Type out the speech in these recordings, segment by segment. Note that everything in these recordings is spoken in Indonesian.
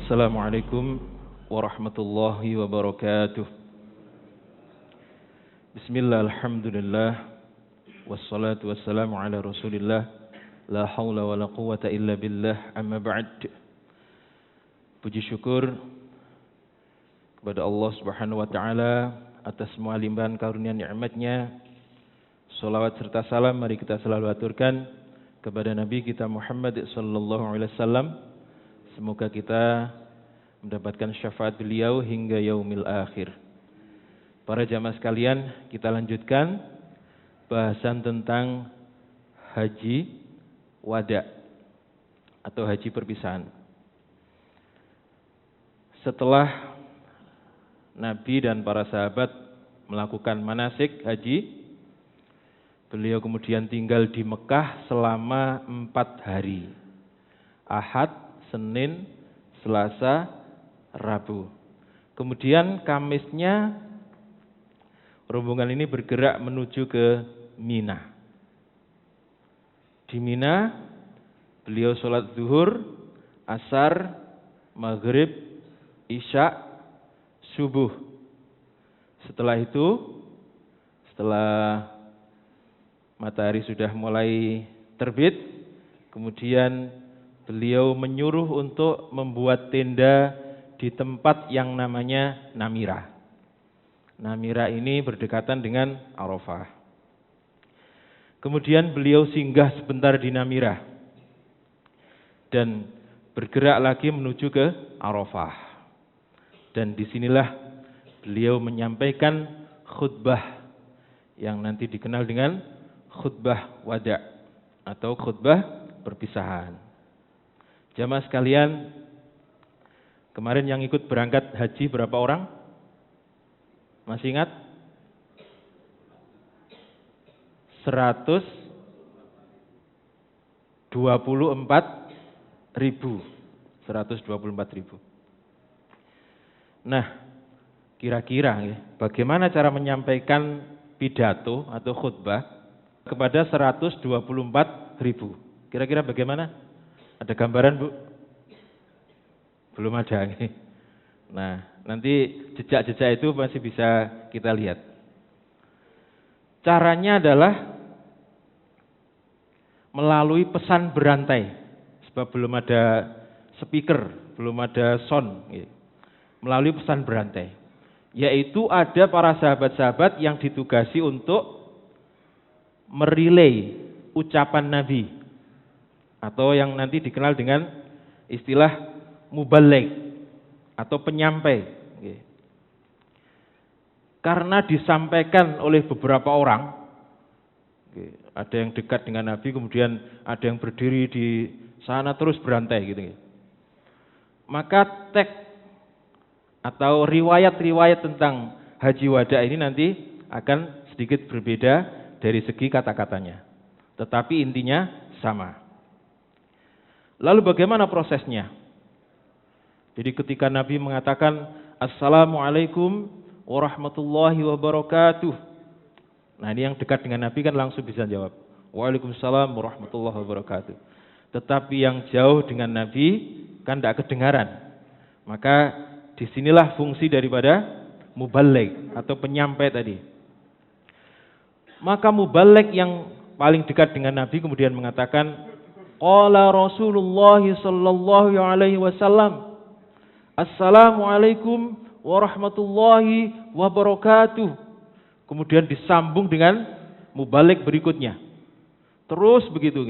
Assalamualaikum warahmatullahi wabarakatuh. Bismillah, alhamdulillah, wassalatu wassalamu ala rasulillah, la hawla wa la quwata illa billah, amma ba'd. Puji syukur kepada Allah subhanahu wa ta'ala atas semua limpahan karunia nikmatnya. Salawat serta salam mari kita selalu aturkan kepada Nabi kita Muhammad sallallahu alaihi wasallam. Semoga kita mendapatkan syafaat beliau hingga yaumil akhir. Para jamaah sekalian, kita lanjutkan bahasan tentang haji wada atau haji perpisahan. Setelah Nabi dan para sahabat melakukan manasik haji, beliau kemudian tinggal di Mekah selama 4 hari. Ahad, Senin, Selasa, Rabu. Kemudian Kamisnya rombongan ini bergerak menuju ke Mina. Di Mina beliau sholat zuhur, asar, maghrib, isya, subuh. Setelah itu, setelah matahari sudah mulai terbit, kemudian beliau menyuruh untuk membuat tenda di tempat yang namanya Namira. Namira ini berdekatan dengan Arafah. Kemudian beliau singgah sebentar di Namira dan bergerak lagi menuju ke Arafah. Dan disinilah beliau menyampaikan khutbah yang nanti dikenal dengan khutbah wada atau khutbah perpisahan. Jamaah sekalian, kemarin yang ikut berangkat haji berapa orang? Masih ingat? 124.000. Nah, kira-kira bagaimana cara menyampaikan pidato atau khutbah kepada 124.000? Kira-kira bagaimana? Ada gambaran, Bu? Belum ada. Nah, nanti jejak-jejak itu masih bisa kita lihat. Caranya adalah melalui pesan berantai. Sebab belum ada speaker, belum ada sound. Melalui pesan berantai. Yaitu ada para sahabat-sahabat yang ditugasi untuk merilai ucapan Nabi. Atau yang nanti dikenal dengan istilah muballigh atau penyampai. Karena disampaikan oleh beberapa orang, ada yang dekat dengan Nabi, kemudian ada yang berdiri di sana terus berantai gitu. Maka teks atau riwayat-riwayat tentang haji wada ini nanti akan sedikit berbeda dari segi kata-katanya. Tetapi intinya sama. Lalu bagaimana prosesnya? Jadi ketika Nabi mengatakan Assalamualaikum warahmatullahi wabarakatuh. Nah, ini yang dekat dengan Nabi kan langsung bisa jawab Waalaikumsalam warahmatullahi wabarakatuh. Tetapi yang jauh dengan Nabi kan tidak kedengaran. Maka disinilah fungsi daripada muballigh atau penyampai tadi. Maka muballigh yang paling dekat dengan Nabi kemudian mengatakan Qala Rasulullah sallallahu alaihi wasallam Assalamualaikum warahmatullahi wabarakatuh. Kemudian disambung dengan muballigh berikutnya. Terus begitu,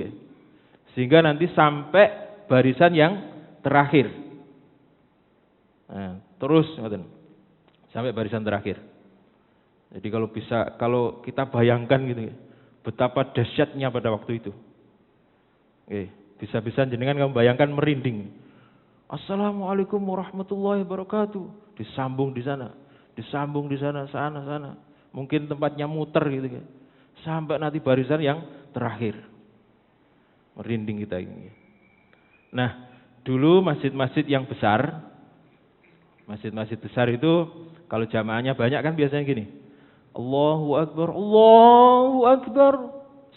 sehingga nanti sampai barisan yang terakhir. Nah, terus sampai barisan terakhir. Jadi kalau kita bayangkan gitu, betapa dahsyatnya pada waktu itu. Bisa-bisa jenengan kamu bayangkan merinding. Assalamualaikum warahmatullahi wabarakatuh. Disambung di sana, disambung di sana, sana. Mungkin tempatnya muter gitu. Sampai nanti barisan yang terakhir. Merinding kita ini. Nah, dulu masjid-masjid yang besar, masjid-masjid besar itu kalau jamaahnya banyak kan biasanya gini. Allahu Akbar, Allahu Akbar.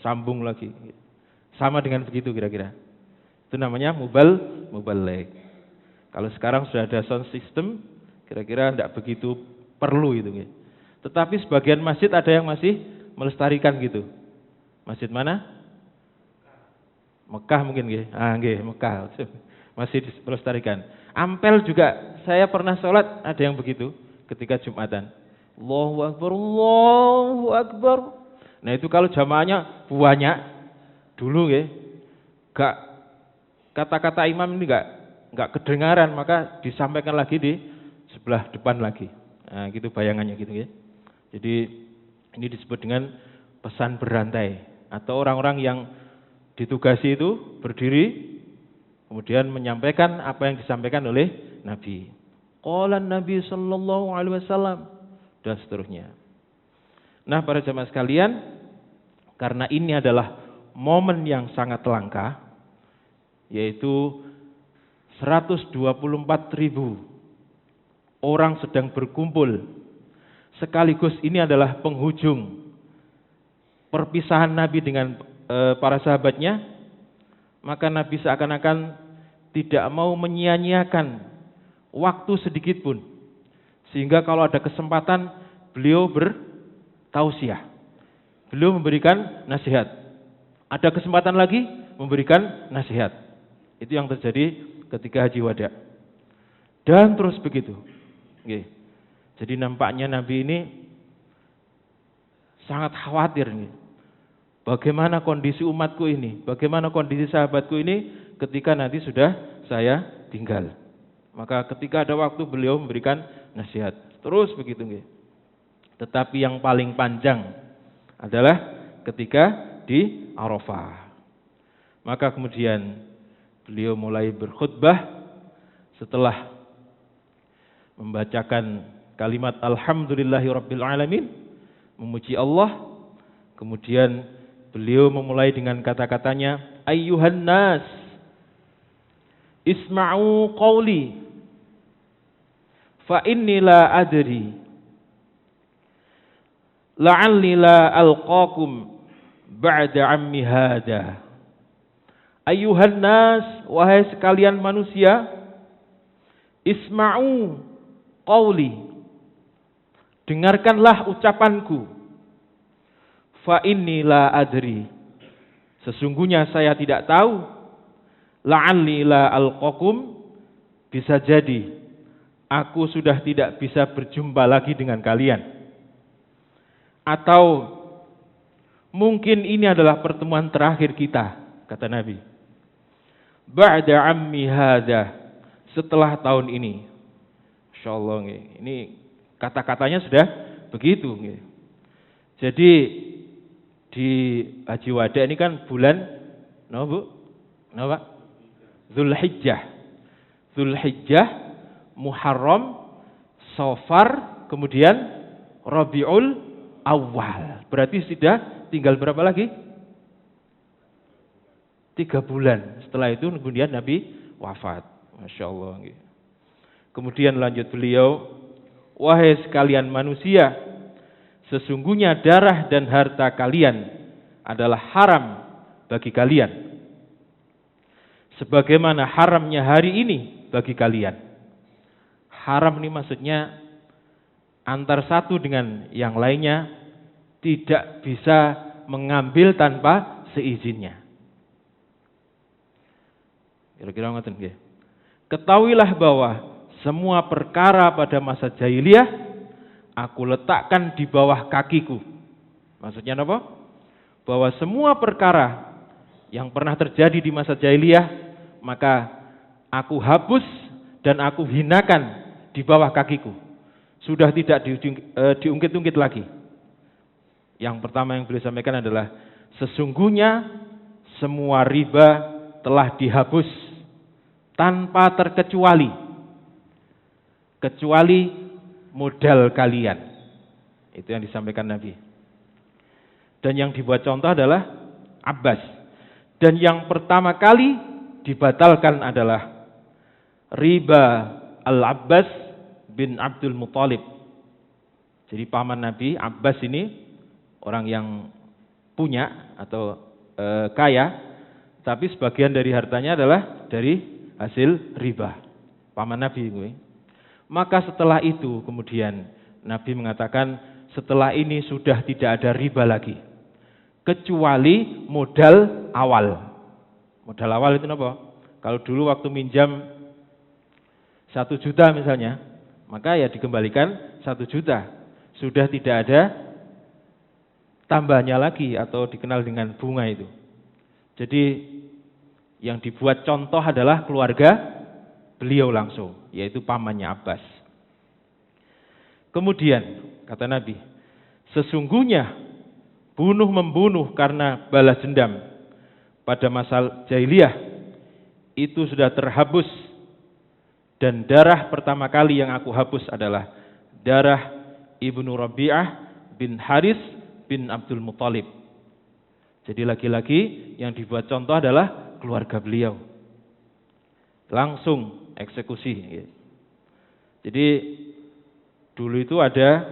Sambung lagi. Sama dengan begitu kira-kira. Itu namanya muballigh. Kalau sekarang sudah ada sound system, kira-kira tidak begitu perlu itu. Tetapi sebagian masjid ada yang masih melestarikan gitu. Masjid mana? Mekah mungkin nggih. Mekah. Masih melestarikan. Ampel juga saya pernah sholat ada yang begitu ketika Jumatan. Allahu Akbar, Allahu Akbar. Nah itu kalau jamaahnya banyak dulu gak kata-kata imam ini gak kedengaran, maka disampaikan lagi di sebelah depan lagi. Nah gitu bayangannya gitu ya. Jadi ini disebut dengan pesan berantai atau orang-orang yang ditugasi itu berdiri kemudian menyampaikan apa yang disampaikan oleh Nabi. Qala Nabi sallallahu alaihi wasallam dan seterusnya. Nah, para jemaah sekalian, karena ini adalah momen yang sangat langka, yaitu 124.000 orang sedang berkumpul. Sekaligus ini adalah penghujung perpisahan Nabi dengan para sahabatnya, maka Nabi seakan-akan tidak mau menyia-nyiakan waktu sedikit pun. Sehingga kalau ada kesempatan beliau bertausiah. Beliau memberikan nasihat. Ada kesempatan lagi memberikan nasihat. Itu yang terjadi ketika Haji Wada. Dan terus begitu. Jadi nampaknya Nabi ini sangat khawatir nih. Bagaimana kondisi umatku ini? Bagaimana kondisi sahabatku ini ketika nanti sudah saya tinggal? Maka ketika ada waktu beliau memberikan nasihat. Terus begitu nggih. Tetapi yang paling panjang adalah ketika di Arafah. Maka kemudian beliau mulai berkhutbah setelah membacakan kalimat Alhamdulillahirabbil alamin, memuji Allah. Kemudian beliau memulai dengan kata-katanya, ayyuhan nas isma'u qawli fa inni la adri la'alli la alqakum ba'da ammi hada. Ayyuhan nas, wahai sekalian manusia, isma'u qawli, dengarkanlah ucapanku. Fa inni la adri, sesungguhnya saya tidak tahu. La'alli la alqakum, bisa jadi aku sudah tidak bisa berjumpa lagi dengan kalian. Atau mungkin ini adalah pertemuan terakhir kita, kata Nabi. Ba'da ammi hadha, setelah tahun ini. Insyaallah ini kata-katanya sudah begitu. Jadi di Haji Wada ini kan bulan Zulhijjah, Muharram, Safar, kemudian Rabiul Awal. Berarti sudah tinggal berapa lagi? 3 bulan. Setelah itu kemudian Nabi wafat. Masya Allah. Kemudian lanjut beliau, wahai sekalian manusia, sesungguhnya darah dan harta kalian adalah haram bagi kalian. Sebagaimana haramnya hari ini bagi kalian. Haram ini maksudnya antar satu dengan yang lainnya tidak bisa mengambil tanpa seizinnya. Kira-kira ngoten nggih. Ketahuilah bahwa semua perkara pada masa jahiliyah aku letakkan di bawah kakiku. Maksudnya apa? Bahwa semua perkara yang pernah terjadi di masa jahiliyah, maka aku hapus dan aku hinakan di bawah kakiku. Sudah tidak diungkit-ungkit lagi. Yang pertama yang beliau sampaikan adalah, sesungguhnya semua riba telah dihapus tanpa terkecuali, kecuali modal kalian. Itu yang disampaikan Nabi. Dan yang dibuat contoh adalah Abbas. Dan yang pertama kali dibatalkan adalah riba Al-Abbas bin Abdul Muthalib. Jadi paman Nabi, Abbas ini orang yang punya atau kaya, tapi sebagian dari hartanya adalah dari hasil riba. paman Nabi kuwi. Maka setelah itu kemudian Nabi mengatakan setelah ini sudah tidak ada riba lagi kecuali modal awal. Modal awal itu apa? Kalau dulu waktu minjam 1 juta misalnya, maka ya dikembalikan 1 juta. Sudah tidak ada tambahnya lagi atau dikenal dengan bunga itu. Jadi yang dibuat contoh adalah keluarga beliau langsung, yaitu pamannya Abbas. Kemudian kata Nabi, sesungguhnya bunuh-membunuh karena balas dendam pada masa jahiliyah itu sudah terhapus, dan darah pertama kali yang aku hapus adalah darah Ibnu Rabi'ah bin Haris bin Abdul Muthalib. Jadi lagi-lagi yang dibuat contoh adalah keluarga beliau. Langsung eksekusi. Jadi dulu itu ada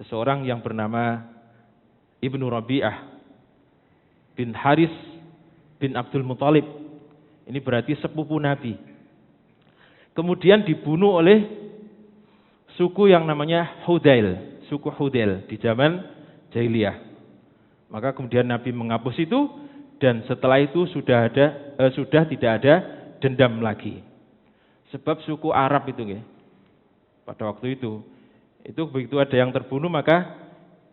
seseorang yang bernama Ibnu Rabi'ah bin Haris bin Abdul Muthalib. Ini berarti sepupu Nabi. Kemudian dibunuh oleh suku yang namanya Hudail, suku Hudail di zaman jahiliyah. Maka kemudian Nabi menghapus itu, dan setelah itu sudah tidak ada dendam lagi. Sebab suku Arab itu pada waktu itu begitu ada yang terbunuh, maka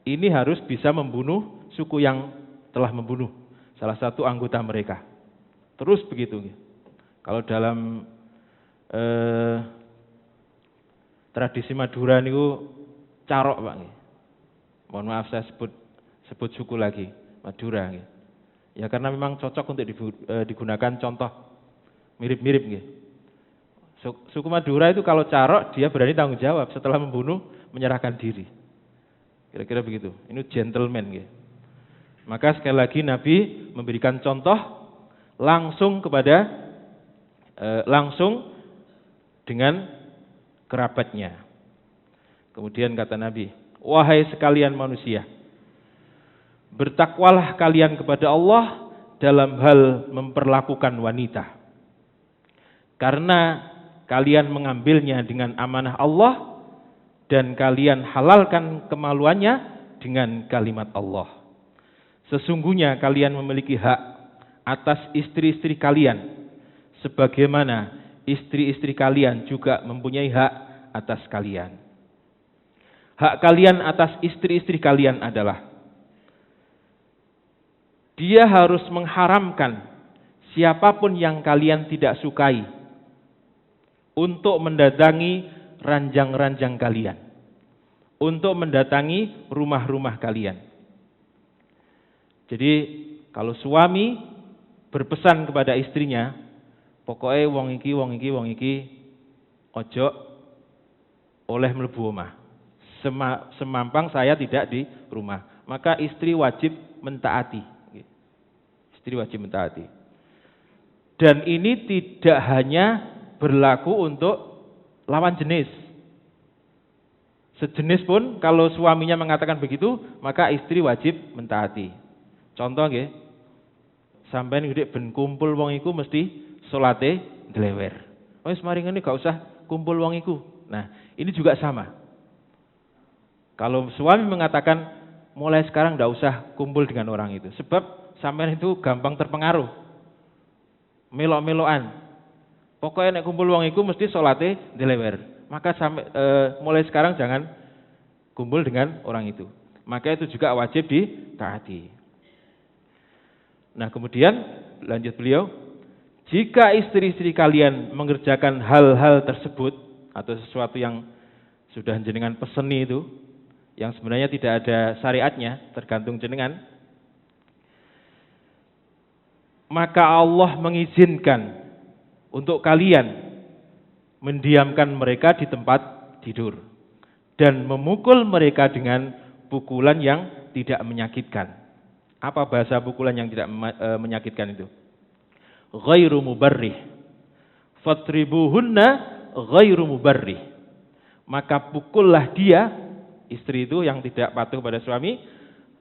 ini harus bisa membunuh suku yang telah membunuh salah satu anggota mereka. Terus begitu. Kalau dalam tradisi Madura niku carok, Pak. Mohon maaf saya sebut suku lagi, Madura. Ya karena memang cocok untuk digunakan contoh mirip-mirip. Suku Madura itu kalau carok dia berani tanggung jawab, setelah membunuh menyerahkan diri. Kira-kira begitu. Ini gentleman. Maka sekali lagi Nabi memberikan contoh langsung dengan kerabatnya. Kemudian kata Nabi, wahai sekalian manusia, bertakwalah kalian kepada Allah dalam hal memperlakukan wanita, karena kalian mengambilnya dengan amanah Allah dan kalian halalkan kemaluannya dengan kalimat Allah. Sesungguhnya kalian memiliki hak atas istri-istri kalian, sebagaimana istri-istri kalian juga mempunyai hak atas kalian. Hak kalian atas istri-istri kalian adalah dia harus mengharamkan siapapun yang kalian tidak sukai untuk mendatangi ranjang-ranjang kalian, untuk mendatangi rumah-rumah kalian. Jadi kalau suami berpesan kepada istrinya, pokoknya wong iki ojo oleh mlebu omah. Semampang saya tidak di rumah. Maka istri wajib mentaati. Istri wajib mentaati. Dan ini tidak hanya berlaku untuk lawan jenis. Sejenis pun kalau suaminya mengatakan begitu, maka istri wajib mentaati. Contoh sampeyan gede ben kumpul wong iku mesti salate dlewer. Wis mari ngene gak usah kumpul wong iku. Nah, ini juga sama. Kalau suami mengatakan mulai sekarang ndak usah kumpul dengan orang itu, sebab sampean itu gampang terpengaruh. Melok-melokan. Pokoknya nek kumpul wong iku mesti salate dlewer. Maka mulai sekarang jangan kumpul dengan orang itu. Maka itu juga wajib ditaati. Nah kemudian lanjut beliau, jika istri-istri kalian mengerjakan hal-hal tersebut atau sesuatu yang sudah jenengan peseni itu, yang sebenarnya tidak ada syariatnya, tergantung jenengan, maka Allah mengizinkan untuk kalian mendiamkan mereka di tempat tidur dan memukul mereka dengan pukulan yang tidak menyakitkan. Apa bahasa pukulan yang tidak menyakitkan itu? Ghairu mubarrih. Fatribuhunna ghairu mubarrih. Maka pukullah dia, istri itu yang tidak patuh pada suami,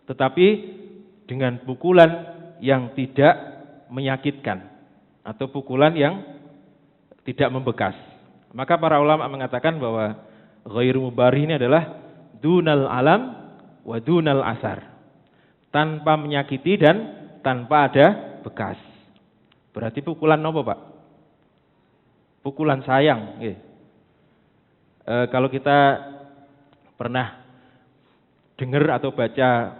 tetapi dengan pukulan yang tidak menyakitkan atau pukulan yang tidak membekas. Maka para ulama mengatakan bahwa ghairu mubarih ini adalah dunal alam wa dunal asar. Tanpa menyakiti dan tanpa ada bekas. Berarti pukulan apa, Pak? Pukulan sayang. Kalau kita pernah dengar atau baca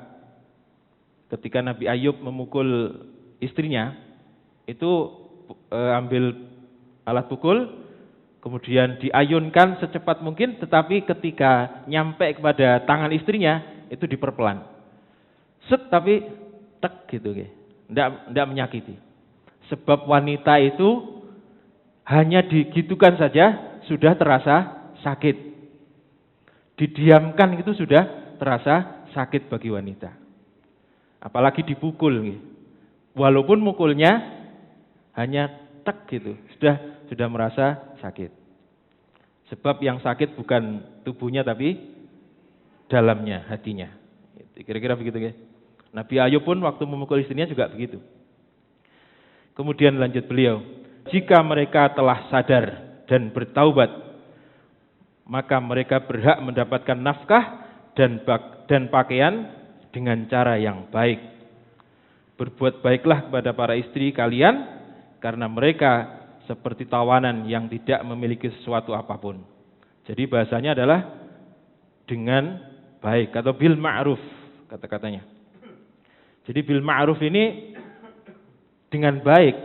ketika Nabi Ayub memukul istrinya, itu ambil alat pukul, kemudian diayunkan secepat mungkin, tetapi ketika nyampe kepada tangan istrinya, itu diperpelan. Set, tapi tek gitu. Tidak menyakiti. Sebab wanita itu hanya digitukan saja sudah terasa sakit. Didiamkan itu sudah terasa sakit bagi wanita. Apalagi dipukul. Walaupun mukulnya hanya tek gitu, sudah merasa sakit. Sebab yang sakit bukan tubuhnya tapi dalamnya, hatinya. Kira-kira begitu ya. Nabi Ayub pun waktu memukul istrinya juga begitu. Kemudian lanjut beliau, jika mereka telah sadar dan bertaubat, maka mereka berhak mendapatkan nafkah dan pakaian dengan cara yang baik. Berbuat baiklah kepada para istri kalian, karena mereka seperti tawanan yang tidak memiliki sesuatu apapun. Jadi bahasanya adalah dengan baik atau bil ma'ruf kata-katanya. Jadi bil ma'ruf ini dengan baik.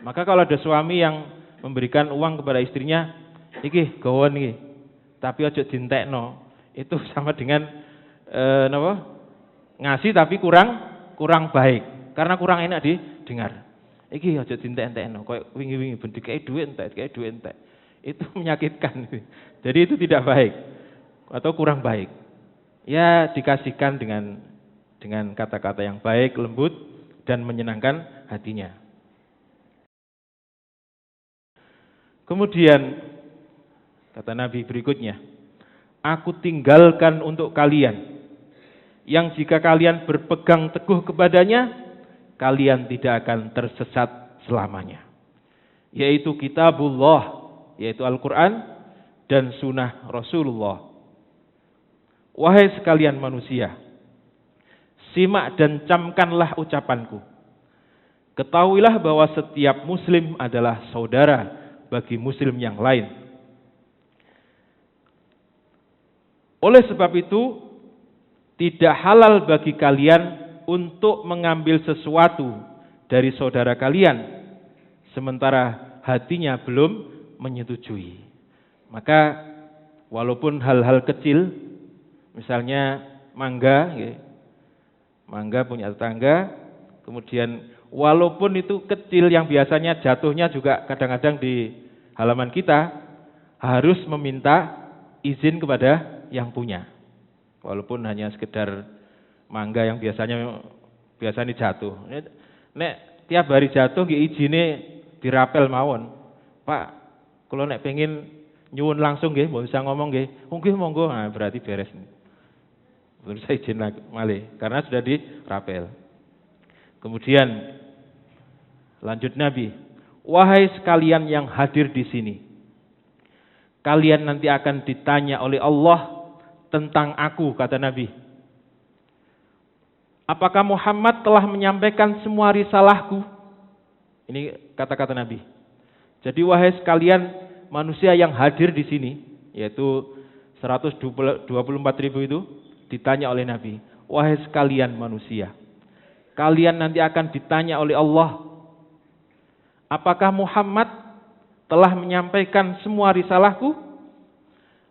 Maka kalau ada suami yang memberikan uang kepada istrinya, iki gawon iki, tapi aja dintekno, itu sama dengan ngasih tapi kurang baik, karena kurang enak didengar. Iki aja dintek-entekno, koyo wingi-wingi ben dikei dhuwit entek. Itu menyakitkan. Jadi itu tidak baik atau kurang baik. Ya dikasihkan dengan kata-kata yang baik, lembut dan menyenangkan hatinya. Kemudian kata Nabi berikutnya, aku tinggalkan untuk kalian yang jika kalian berpegang teguh kepadanya, kalian tidak akan tersesat selamanya. Yaitu kitabullah, yaitu Al-Quran dan sunnah Rasulullah. Wahai sekalian manusia, simak dan camkanlah ucapanku. Ketahuilah bahwa setiap muslim adalah saudara bagi muslim yang lain. Oleh sebab itu, tidak halal bagi kalian untuk mengambil sesuatu dari saudara kalian sementara hatinya belum menyetujui. Maka walaupun hal-hal kecil, misalnya mangga punya tetangga, kemudian walaupun itu kecil yang biasanya jatuhnya juga kadang-kadang di halaman kita, harus meminta izin kepada yang punya. Walaupun hanya sekedar mangga yang biasanya jatuh. Nek tiap hari jatuh nggih izine dirapel mawon. Pak, kalau nek pengen nyuwun langsung nggih, mbok bisa ngomong nggih. Nggih monggo. Nah, berarti beres. Belum saya izin malih karena sudah dirapel. Kemudian lanjut Nabi, wahai sekalian yang hadir di sini, kalian nanti akan ditanya oleh Allah tentang aku, kata Nabi. Apakah Muhammad telah menyampaikan semua risalahku? Ini kata-kata Nabi. Jadi wahai sekalian manusia yang hadir di sini, yaitu 124.000 itu, ditanya oleh Nabi, wahai sekalian manusia, kalian nanti akan ditanya oleh Allah, apakah Muhammad telah menyampaikan semua risalahku?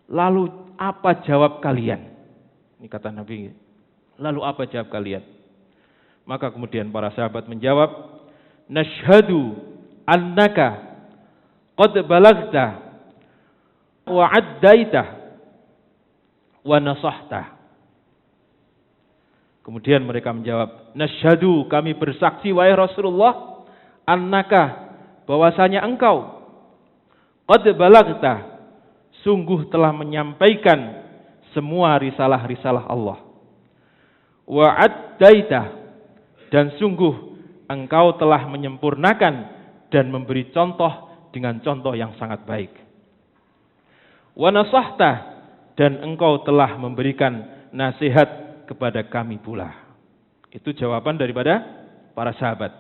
Lalu apa jawab kalian? Ini kata Nabi. Lalu apa jawab kalian? Maka kemudian para sahabat menjawab, nashhadu annaka qad balagta wa addaita wa nasahta. Kemudian mereka menjawab, nashhadu, kami bersaksi wahai Rasulullah, annaka, bahwasanya engkau qad balagta, sungguh telah menyampaikan semua risalah-risalah Allah. Wa addaita, dan sungguh engkau telah menyempurnakan dan memberi contoh dengan contoh yang sangat baik. Wa nasahta, dan engkau telah memberikan nasihat kepada kami pula. Itu jawaban daripada para sahabat.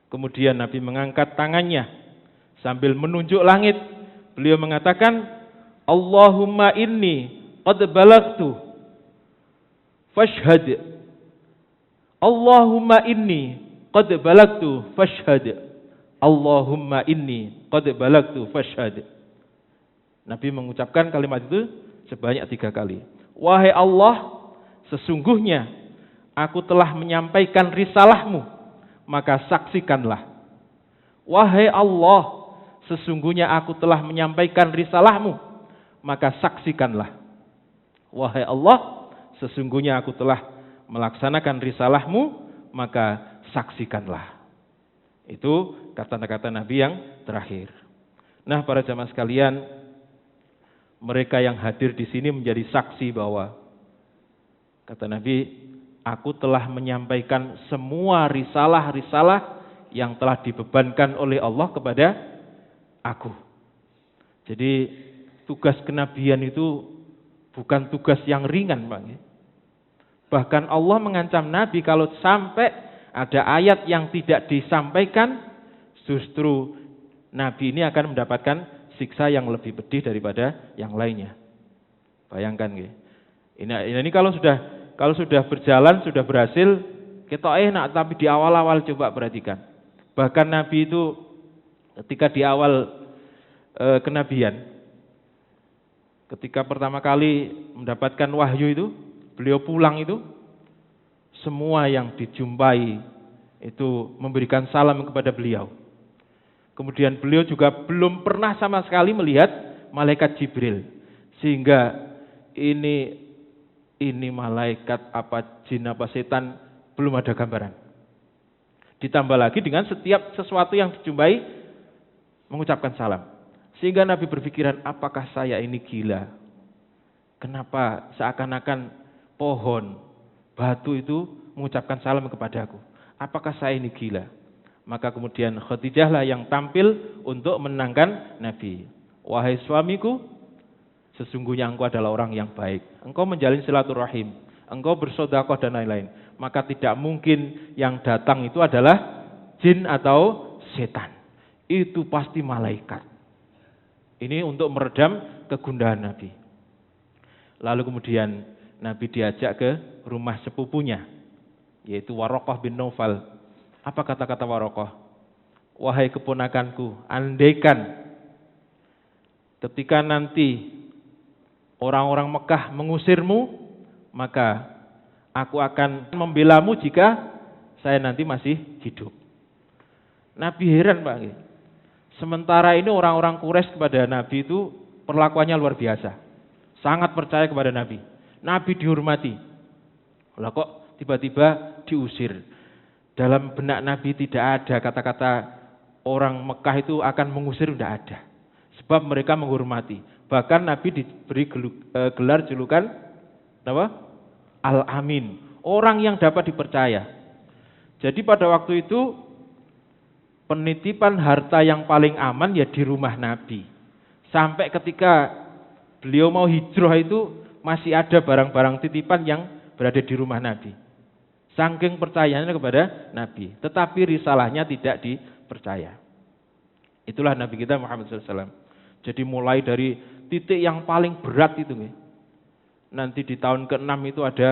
Kemudian Nabi mengangkat tangannya sambil menunjuk langit. Beliau mengatakan, Allahumma inni qad balagtu fashhad. Allahumma inni qad balagtu fashhad. Allahumma inni qad balagtu fashhad. Nabi mengucapkan kalimat itu sebanyak 3 kali. Wahai Allah, sesungguhnya aku telah menyampaikan risalahmu, maka saksikanlah. Wahai Allah, sesungguhnya aku telah menyampaikan risalahmu, maka saksikanlah. Wahai Allah, sesungguhnya aku telah melaksanakan risalahmu, maka saksikanlah. Itu kata-kata Nabi yang terakhir. Nah, para jamaah sekalian, mereka yang hadir di sini menjadi saksi bahwa kata Nabi, aku telah menyampaikan semua risalah-risalah yang telah dibebankan oleh Allah kepada aku. Jadi tugas kenabian itu bukan tugas yang ringan, Pak. Bahkan Allah mengancam Nabi kalau sampai ada ayat yang tidak disampaikan, justru Nabi ini akan mendapatkan siksa yang lebih pedih daripada yang lainnya. Bayangkan, ini kalau sudah berjalan, sudah berhasil, kita enak, tapi di awal-awal coba perhatikan. Bahkan Nabi itu ketika di awal kenabian, ketika pertama kali mendapatkan wahyu itu, beliau pulang itu, semua yang dijumpai itu memberikan salam kepada beliau. Kemudian beliau juga belum pernah sama sekali melihat malaikat Jibril. Sehingga ini malaikat apa jin apa setan, belum ada gambaran. Ditambah lagi dengan setiap sesuatu yang dijumpai mengucapkan salam. Sehingga Nabi berpikiran, apakah saya ini gila? Kenapa seakan-akan pohon, batu itu mengucapkan salam kepadaku? Apakah saya ini gila? Maka kemudian Khadijah lah yang tampil untuk menenangkan Nabi. Wahai suamiku, sesungguhnya engkau adalah orang yang baik. Engkau menjalin silaturahim, engkau bersedekah dan lain-lain. Maka tidak mungkin yang datang itu adalah jin atau setan. Itu pasti malaikat. Ini untuk meredam kegundahan Nabi. Lalu kemudian Nabi diajak ke rumah sepupunya, yaitu Waraqah bin Naufal. Apa kata-kata Waraqah? Wahai keponakanku, andaikan ketika nanti orang-orang Mekah mengusirmu, maka aku akan membelamu jika saya nanti masih hidup. Nabi heran, Pak. Sementara ini orang-orang Quraisy kepada Nabi itu perlakuannya luar biasa. Sangat percaya kepada Nabi. Nabi dihormati. Lah kok tiba-tiba diusir? Dalam benak Nabi tidak ada kata-kata orang Mekah itu akan mengusir, tidak ada. Sebab mereka menghormati. Bahkan Nabi diberi gelar julukan apa? Al-Amin. Orang yang dapat dipercaya. Jadi pada waktu itu penitipan harta yang paling aman ya di rumah Nabi. Sampai ketika beliau mau hijrah itu masih ada barang-barang titipan yang berada di rumah Nabi. Saking percayanya kepada Nabi, tetapi risalahnya tidak dipercaya. Itulah Nabi kita Muhammad SAW. Jadi mulai dari titik yang paling berat itu, nanti di tahun ke-6 itu ada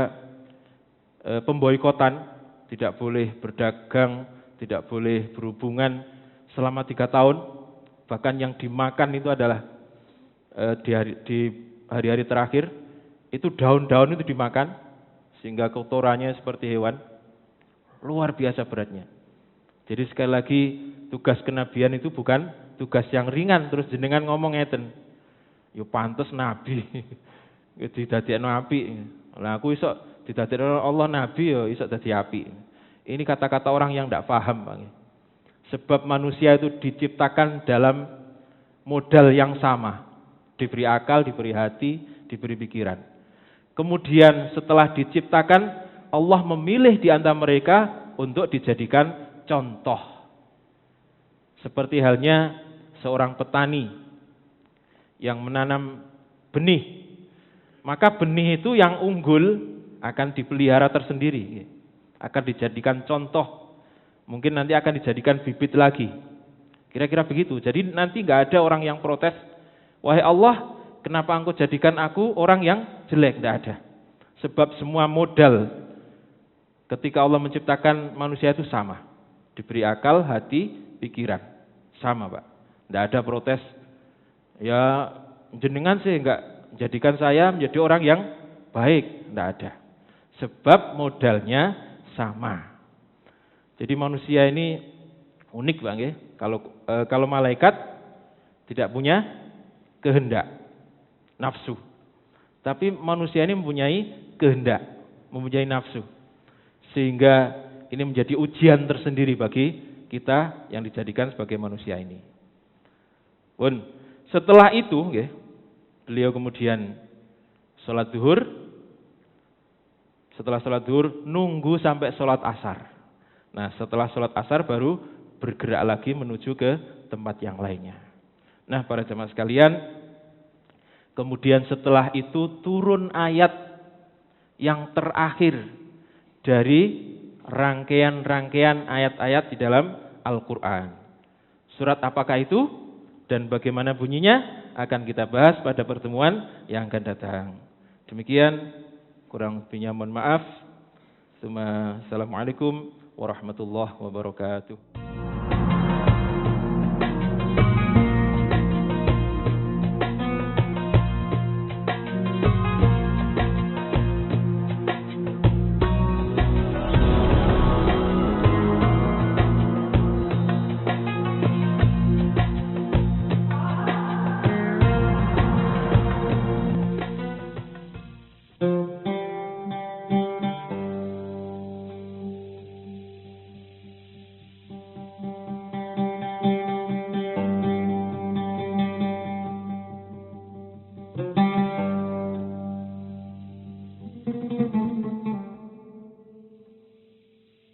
pemboikotan, tidak boleh berdagang, tidak boleh berhubungan selama 3 tahun. Bahkan yang dimakan itu adalah di hari-hari terakhir, itu daun-daun itu dimakan, sehingga kotorannya seperti hewan. Luar biasa beratnya. Jadi sekali lagi, tugas kenabian itu bukan tugas yang ringan. Terus jenengan ngomong ngeten, yo pantes nabi didadekno api. Lah aku iso didadekno Allah nabi yo iso dadi api. Ini kata-kata orang yang tidak paham, Bang. Sebab manusia itu diciptakan dalam modal yang sama. Diberi akal, diberi hati, diberi pikiran. Kemudian setelah diciptakan, Allah memilih di antara mereka untuk dijadikan contoh. Seperti halnya seorang petani yang menanam benih, maka benih itu yang unggul akan dipelihara tersendiri, akan dijadikan contoh, mungkin nanti akan dijadikan bibit lagi. Kira-kira begitu. Jadi nanti nggak ada orang yang protes, wahai Allah, kenapa engkau jadikan aku orang yang jelek? Nggak ada. Sebab semua modal ketika Allah menciptakan manusia itu sama. Diberi akal, hati, pikiran. Sama, Pak. Nggak ada protes. Ya, jenengan sih nggak jadikan saya menjadi orang yang baik. Nggak ada. Sebab modalnya sama. Jadi manusia ini unik, Bang, ya. Kalau malaikat tidak punya kehendak, nafsu. Tapi manusia ini mempunyai kehendak, mempunyai nafsu. Sehingga ini menjadi ujian tersendiri bagi kita yang dijadikan sebagai manusia ini. Pun setelah itu, beliau kemudian sholat zuhur. Setelah sholat zuhur nunggu sampai sholat asar. Nah, setelah sholat asar baru bergerak lagi menuju ke tempat yang lainnya. Nah, para jemaah sekalian, kemudian setelah itu turun ayat yang terakhir dari rangkaian-rangkaian ayat-ayat di dalam Al-Quran. Surat apakah itu dan bagaimana bunyinya akan kita bahas pada pertemuan yang akan datang. Demikian, kurang lebihnya mohon maaf. Assalamualaikum warahmatullahi wabarakatuh.